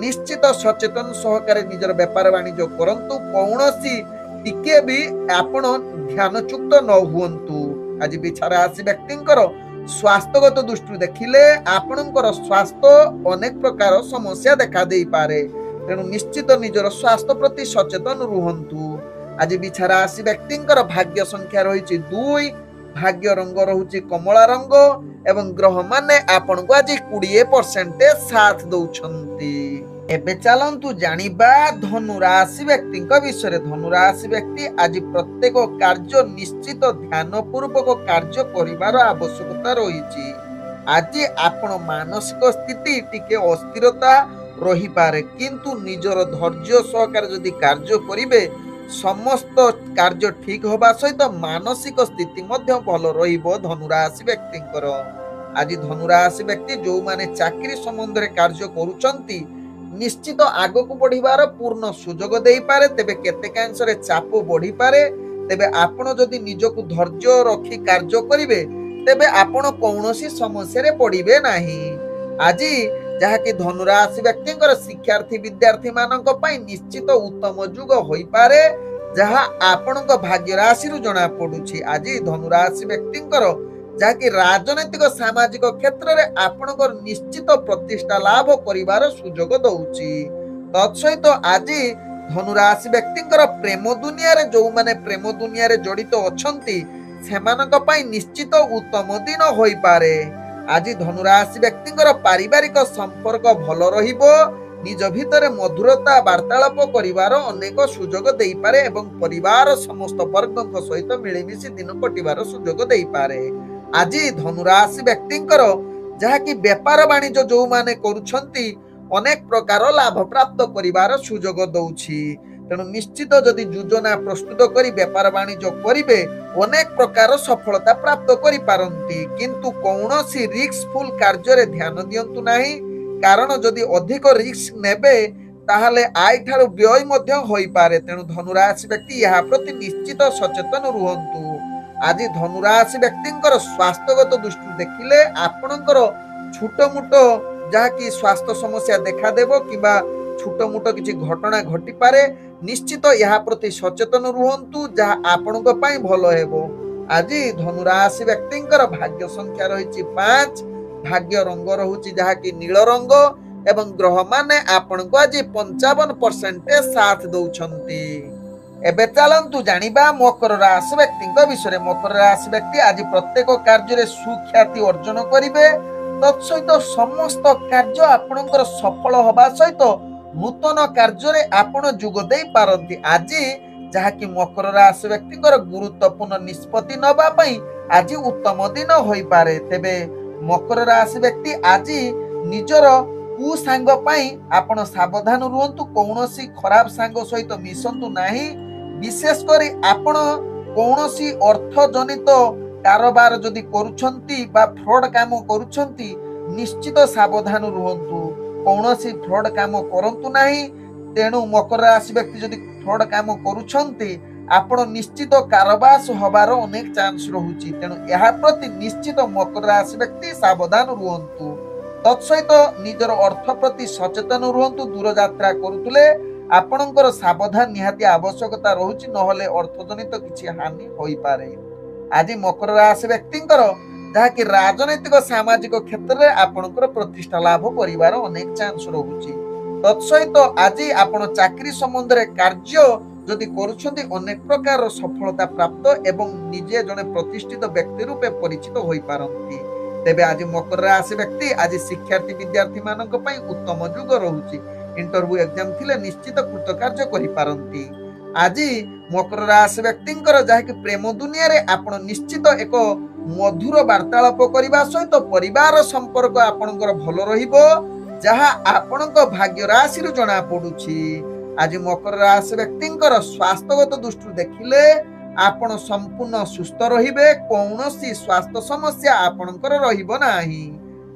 ନିଶ୍ଚିତ ସଚେତନ ସହକାରେ ନିଜର ବେପାର ବାଣିଜ୍ୟ କରନ୍ତୁ। କୌଣସି ଟିକେ ବି ଆପଣ ଧ୍ୟାନଚ୍ୟୁତ ନ ହୁଅନ୍ତୁ। ଆଜି ବିଛା ରାଶି ବ୍ୟକ୍ତିଙ୍କର ସ୍ୱାସ୍ଥ୍ୟଗତ ଦୃଷ୍ଟିରୁ ଦେଖିଲେ ଆପଣଙ୍କର ସ୍ୱାସ୍ଥ୍ୟ ଅନେକ ପ୍ରକାର ସମସ୍ୟା ଦେଖା ଦେଇପାରେ। ତେଣୁ ନିଶ୍ଚିତ ନିଜର ସ୍ୱାସ୍ଥ୍ୟ ପ୍ରତି ସଚେତନ ରୁହନ୍ତୁ। ଆଜି ବିଛା ରାଶି ବ୍ୟକ୍ତିଙ୍କର ଭାଗ୍ୟ ସଂଖ୍ୟା ରହିଛି 2, ଭାଗ୍ୟ ରଙ୍ଗ ରହୁଛି କମଳା ରଙ୍ଗ ଏବଂ ଗ୍ରହ ମାନେ ଆପଣଙ୍କୁ ଆଜି 20% ସାଥ ଦଉଛନ୍ତି। ଏବେ ଚାଲନ୍ତୁ ଜାଣିବା ଧନୁ ରାଶି ବ୍ୟକ୍ତିଙ୍କ ବିଷୟରେ। ଧନୁ ରାଶି ବ୍ୟକ୍ତି ଆଜି ପ୍ରତ୍ୟେକ କାର୍ଯ୍ୟ ନିଶ୍ଚିତ ଧ୍ୟାନ ପୂର୍ବକ କାର୍ଯ୍ୟ କରିବାର ଆବଶ୍ୟକତା ରହିଛି। ଆଜି ଆପଣ ମାନସିକ ସ୍ଥିତି ଟିକେ ଅସ୍ଥିରତା ରହିପାରେ, କିନ୍ତୁ ନିଜର ଧୈର୍ଯ୍ୟ ସହକାରେ ଯଦି କାର୍ଯ୍ୟ କରିବେ ସମସ୍ତ କାର୍ଯ୍ୟ ଠିକ ହେବା ସହିତ ମାନସିକ ସ୍ଥିତି ମଧ୍ୟ ଭଲ ରହିବ ଧନୁ ରାଶି ବ୍ୟକ୍ତିଙ୍କର। ଆଜି ଧନୁ ରାଶି ବ୍ୟକ୍ତି ଯୋଉମାନେ ଚାକିରି ସମ୍ବନ୍ଧରେ କାର୍ଯ୍ୟ କରୁଛନ୍ତି ନିଶ୍ଚିତ ଆଗକୁ ବଢିବାର ପୂର୍ଣ୍ଣ ସୁଯୋଗ ଦେଇପାରେ। ତେବେ କେତେକାଂଶରେ ଚାପ ବଢିପାରେ। ତେବେ ଆପଣ ଯଦି ନିଜକୁ ଧୈର୍ଯ୍ୟ ରଖି କାର୍ଯ୍ୟ କରିବେ, ତେବେ ଆପଣ କୌଣସି ସମସ୍ୟାରେ ପଡିବେ ନାହିଁ। ଆଜି ଯାହାକି ଧନୁ ରାଶି ବ୍ୟକ୍ତିଙ୍କର ଶିକ୍ଷାର୍ଥୀ ବିଦ୍ୟାର୍ଥୀ ମାନଙ୍କ ପାଇଁ ନିଶ୍ଚିତ ଉତ୍ତମ ଯୁଗ ହୋଇପାରେ, ଯାହା ଆପଣଙ୍କ ଭାଗ୍ୟ ରାଶିରୁ ଜଣା ପଡୁଛି। ଆଜି ଧନୁ ରାଶି ବ୍ୟକ୍ତିଙ୍କର ଯାହାକି ରାଜନୈତିକ ସାମାଜିକ କ୍ଷେତ୍ରରେ ଆପଣଙ୍କର ନିଶ୍ଚିତ ପ୍ରତିଷ୍ଠା ଲାଭ କରିବାର ସୁଯୋଗ ଦଉଛି। ତତ୍ସହିତ ଆଜି ଧନୁ ରାଶି ବ୍ୟକ୍ତିଙ୍କର ପ୍ରେମ ଦୁନିଆରେ ଯୋଉମାନେ ପ୍ରେମ ଦୁନିଆରେ ଜଡିତ ଅଛନ୍ତି ସେମାନଙ୍କ ପାଇଁ ନିଶ୍ଚିତ ଉତ୍ତମ ଦିନ ହୋଇପାରେ। ଆଜି ଧନୁ ରାଶି ବ୍ୟକ୍ତିଙ୍କର ପାରିବାରିକ ସମ୍ପର୍କ ଭଲ ରହିବ। ନିଜ ଭିତରେ ମଧୁରତା ବାର୍ତ୍ତାଳାପ କରିବାର ଅନେକ ସୁଯୋଗ ଦେଇପାରେ ଏବଂ ପରିବାର ସମସ୍ତ ବର୍ଗଙ୍କ ସହିତ ମିଳିମିଶି ଦିନ କଟିବାର ସୁଯୋଗ ଦେଇପାରେ। ଆଜି ଧନୁ ରାଶି ବ୍ୟକ୍ତିଙ୍କର ଯାହାକି ବେପାର ବାଣିଜ୍ୟ ଯୋଉମାନେ କରୁଛନ୍ତି ଅନେକ ପ୍ରକାର ଲାଭ ପ୍ରାପ୍ତ କରିବାର ସୁଯୋଗ ଦଉଛି। ତେଣୁ ନିଶ୍ଚିତ ଯଦି ଯୋଜନା ପ୍ରସ୍ତୁତ କରି ବେପାର ବାଣିଜ୍ୟ କରିବେ ଅନେକ ପ୍ରକାର ସଫଳତା ପ୍ରାପ୍ତ କରିପାରନ୍ତି। କିନ୍ତୁ କୌଣସି ରିସ୍କଫୁଲ କାର୍ଯ୍ୟରେ ଧ୍ୟାନ ଦିଅନ୍ତୁ ନାହିଁ, କାରଣ ଯଦି ଅଧିକ ରିସ୍କ ନେବେ ତାହେଲେ ଆୟ ଠାରୁ ବ୍ୟୟ ମଧ୍ୟ ହୋଇପାରେ। ତେଣୁ ଧନୁ ରାଶି ବ୍ୟକ୍ତି ଏହା ପ୍ରତି ନିଶ୍ଚିତ ସଚେତନ ରୁହନ୍ତୁ। ଆଜି ଧନୁ ରାଶି ବ୍ୟକ୍ତିଙ୍କର ସ୍ୱାସ୍ଥ୍ୟଗତ ଦୃଷ୍ଟିରୁ ଦେଖିଲେ ଆପଣଙ୍କର ଛୋଟ ମୋଟ ଯାହାକି ସ୍ୱାସ୍ଥ୍ୟ ସମସ୍ୟା ଦେଖାଦେବ କିମ୍ବା ଛୋଟ ମୋଟ କିଛି ଘଟଣା ଘଟିପାରେ। ନିଶ୍ଚିତ ଏହା ପ୍ରତି ସଚେତନ ରୁହନ୍ତୁ, ଯାହା ଆପଣଙ୍କ ପାଇଁ ଭଲ ହେବ। आज धनुराशि व्यक्तिंकर भाग्य संख्या रही 5, भाग्य रंग रहुची जहाँकि नील रंग एवं ग्रह माने आपण को आज 55% साथ दौछंती। एबे चलंतु जानिबा मकर राशि व्यक्ति विषय। मकर राशि व्यक्ति आज प्रत्येक कार्य सुख्याति अर्जन करिवे। तत्सहित समस्त कार्य आपणकर सफल होबा सहित नूतन कार्य आपण जोग दे पारंती। आज जहाँकि मकर राशि व्यक्तिଙ୍କର गुरुत्वपूर्ण निष्पत्ति नबा पई आज उत्तम दिन होई पारे। तेबे मकर राशि व्यक्ति आज निजर कु सांग पई आपण सावधान रुहंतु। कौनसी खराब सांग सहित मिसंतु नाही। विशेष करी आपण कौनसी अर्थ जनित कारोबार जदि करूछंती बा फ्रॉड काम करूछंती निश्चित सावधान रुहंतु। कौनसी फ्रॉड काम करंतु नाही। तेणु मकर राशि व्यक्ति जदि फ्रॉड काम करूछंती आपण निश्चित कारोबार होबार अनेक चांस रहुची। तेणु यह प्रति निश्चित मकर राशि व्यक्ति सावधान रुहंतु। तत्सहित निजर अर्थ प्रति सचेतन रुहंतु। दूर यात्रा करुतले आपणकर सावधान निहाती आवश्यकता रहुची, नहले अर्थजनित किछि हानि होई पारे। आज मकर राशि व्यक्तिंकर जहाँकि राजनैतिक सामाजिक क्षेत्र में आपणकर प्रतिष्ठा लाभ करिवार अनेक चांस रहुची। तत्सहित आज आपण चाकरी संबंध रे कार्य जदि करूछंती अनेक प्रकार सफलता प्राप्त एवं निजे जने प्रतिष्ठित व्यक्ति रूपे परिचित होई पारंती। तेबे आज मकर राशि व्यक्ति आज शिक्षार्थी विद्यार्थी मानक पई उत्तम युग रहुची। इंटरव्यू एग्जाम थिले निश्चित कृतकार्य करि पारंती। आज मकर राशि व्यक्तिंकर जहाँकि प्रेम दुनिया रे आपण निश्चित एक मधुर वार्तालाप करिबा सहित परिवार संपर्क आपणकर भल रहिबो, जहा आपणक भाग्य राशि रु जणा पडुछि। आज मकर राशि व्यक्तिंकर स्वास्थ्यगत दृष्टि देखिले आपण संपूर्ण सुस्थ रहिबे। कौनसी स्वास्थ्य समस्या आपणकर रहिबो नाही।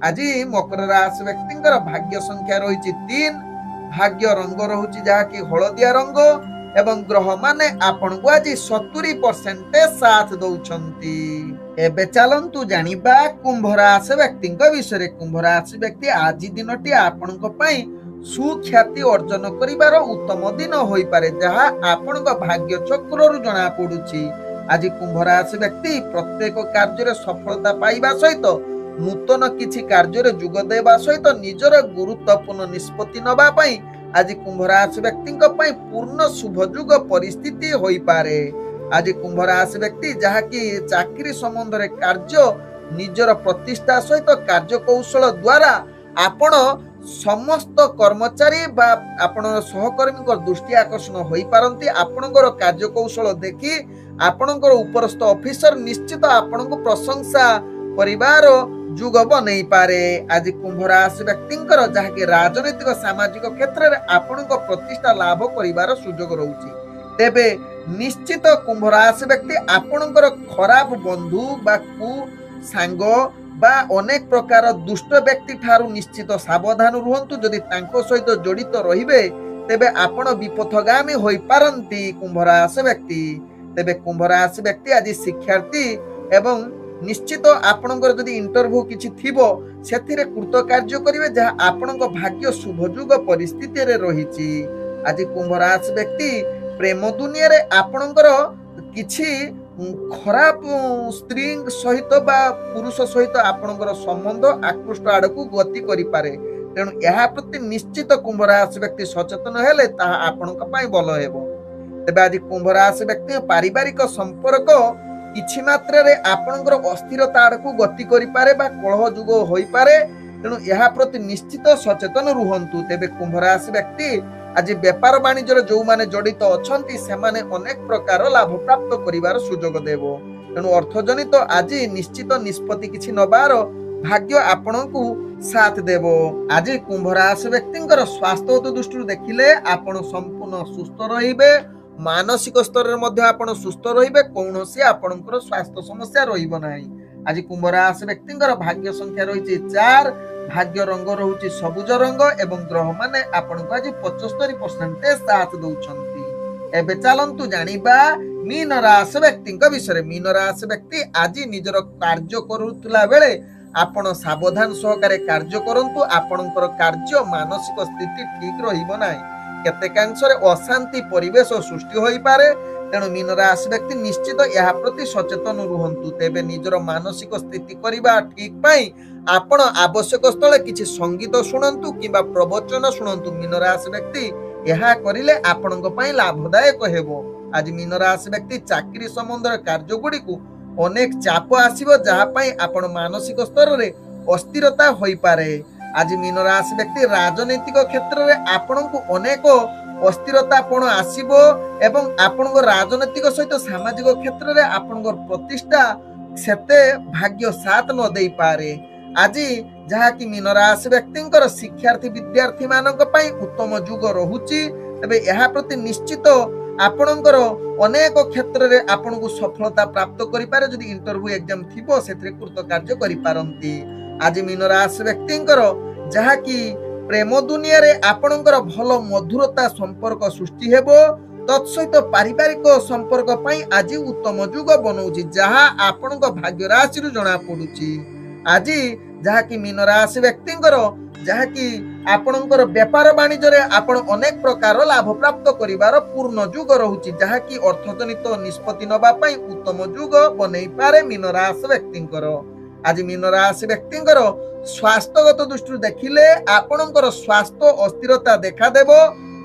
आज मकर राशि व्यक्तिंकर भाग्य संख्या रही 3, भाग्य रंग रहुछि जहाँकि हलदिया रंग एवं ग्रह माने आपण को आज 70% साथ दौछंती। एबे चलंतु जानिबा कुंभ राशि व्यक्ति विषय। कुंभ राशि व्यक्ति आज दिनटी आपण पई सुख्याति अर्जन करिवार उत्तम दिन होई पारे, जहा आपण भाग्य चक्र रु जणा पडुछि। आज कुंभ राशि व्यक्ति प्रत्येक कार्य सफलता पाइबा सहित नूतन किछि कार्य जोग देबा सहित निजर गुरुत्वपूर्ण निष्पत्ति नबा पई आज कुंभ राशि व्यक्ति पूर्ण शुभ युग परिस्थिति होई पारे। आज कुंभ राशि व्यक्ति जहाँकि चाकरी संबंध रे कार्य निजर प्रतिष्ठा सहित कार्य कौशल द्वारा आपण समस्त कर्मचारी बा आपण सहकर्मी दृष्टि आकर्षण होई पारंती। आपणकर कार्य कौशल देखि आपणकर उपरस्थ ऑफिसर निश्चित आपणको प्रशंसा परिवार जुग बनै पारे। आज कुंभ राशि व्यक्तिंकर जहाँकि राजनैतिक सामाजिक क्षेत्र में आपणको प्रतिष्ठा लाभ करिवार सुजोग रहुछि। तेबे निश्चित कुंभ राशि व्यक्ति आपणकर खराब बंधु बा कु सांग बा अनेक प्रकार दुष्ट व्यक्ति ठारू निश्चित सावधान रुहंतु। जदि तांको सहित जड़ित रहिबे तेबे आपण विपथगामी होई पारंती कुंभ राशि व्यक्ति। तेबे कुंभ राशि व्यक्ति आज शिक्षार्थी एवं निश्चित आपणकर जदि इंटरव्यू किछि थिबो सेथिरे कृतकार्य करिवे, जहा आपणक भाग्य शुभ युग परिस्थिति रे रहिछि। आज कुंभ राशि व्यक्ति प्रेम दुनिया रे आपणकर किछि खराब स्त्री सहित बा पुरुष सहित आपणकर संबंध आकृष्ट आडकू गति करि पारे। तेणु यह प्रति निश्चित कुंभ राशि व्यक्ति सचेतन हेले ताहा आपणक पई भल हेबो। तेबे आज कुंभ राशि व्यक्ति पारिवारिक संपर्क किछि मात्रा रे आपणकर अस्थिरता आडकू गति करि पारे बा कलह जुग होई पारे। तेणु यह प्रति निश्चित सचेतन रुहंतु। तेबे कुंभ राशि व्यक्ति आज व्यापार वाणिज्य जो माने जड़ित अछंती सेमाने अनेक प्रकार लाभ प्राप्त करिवार सुजोग देबो। तेणु अर्थजनित आज निश्चित निष्पत्ति किछि नबार भाग्य आपणकू साथ देबो। आज कुंभ राशि व्यक्तिंकर स्वास्थ्य दृष्टि देखिले आपण संपूर्ण सुस्थ रहिबे। मानसिक स्तर रे मध्य आपण सुस्थ रहिबे। कौनसी आपणकर स्वास्थ्य समस्या रहिबो नाही। आज कुंभ राशि व्यक्तिंकर भाग्य संख्या रहिछि 4, भाग्य रंग रहुछि सबुज रंग एवं ग्रह माने आपणको आज 75% साथ दउछंती। एबे चलंतु जानिबा मीन राशि व्यक्तिंक विषय। मीन राशि व्यक्ति आज निजर कार्य करूतला बेले आपण सावधान सहकारे कार्य करंतु। आपणकर कार्य मानसिक स्थिति ठीक रहिबो नाही। केतेकांशरे अशांति परिवेश सृष्टि होई पारे। तेणु मीन राशि व्यक्ति निश्चित यह प्रति सचेतन रुहंतु। तेबे निजर मानसिक स्थिति करिबा ठीक पई आपण आवश्यक स्थले किछि संगीत शुणंतु किबा प्रवचन शुणंतु। मीन राशि व्यक्ति यह करिले आपणक पई लाभदायक हेबो। आज मीन राशि व्यक्ति चाकरी संबंध कार्य गुडी को अनेक चाप आसीबो, जहा पई आपण मानसिक स्तर रे अस्थिरता होई पारे। आज मीन राशि व्यक्ति राजनीतिक क्षेत्र रे आपणक अनेक अस्थिरतापण आसीबो एवं आपणक राजनीतिक सहित सामाजिक क्षेत्र रे आपणक प्रतिष्ठा सेते भाग्य साथ न देई पारे। आज जहा कि मीन राशि व्यक्तिंकर शिक्षार्थी विद्यार्थी मानक पई उत्तम जुग रहुची। तबे यहा प्रति निश्चित आपणकर अनेक क्षेत्र रे आपणको सफलता प्राप्त करि पारे। जदि इंटरव्यू एग्जाम थिबो सेथरे कृत कार्य करि पारंती। आज मीन राशि व्यक्तिंकर जहा कि प्रेम दुनिया रे आपणकर भल मधुरता संपर्क सृष्टि हेबो। तत्सहित पारिवारिक संपर्क पई आज उत्तम जुग बनौछि, जहा आपणक भाग्य राशि रु जणा पडुछि। आज जहा कि मीन राशि व्यक्तिंकर जहा कि आपणकर व्यापार वाणिज्य रे आपण अनेक प्रकार लाभ प्राप्त करिवार पूर्ण जुग रहुछि, जहा कि अर्थजनित निष्पत्ति नबा पई उत्तम जुग बनै पारे मीन राशि व्यक्तिंकर। आज मीन राशि व्यक्तिंकर स्वास्थ्यगत दृष्टि देखिले आपणकर स्वास्थ्य अस्थिरता देखा देबो।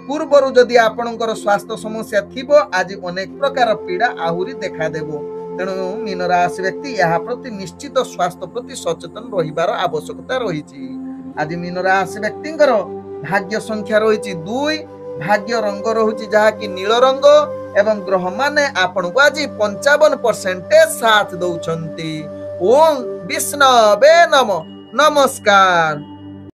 पूर्वरु जदि आपणकर स्वास्थ्य समस्या थिबो आज अनेक प्रकार पीड़ा आहुरी देखा देबो। तेणु मीन राशि व्यक्ति यह प्रति निश्चित स्वास्थ्य प्रति सचेतन रहिबार आवश्यकता रहिछि। आज मीन राशि व्यक्तिंकर भाग्य संख्या रहिछि 2, भाग्य रंग रहुछि जहा कि नील रंग एवं ग्रह माने आपणको आज 55% साथ दउछंती। ओम विष्णवे नमः। नमस्कार।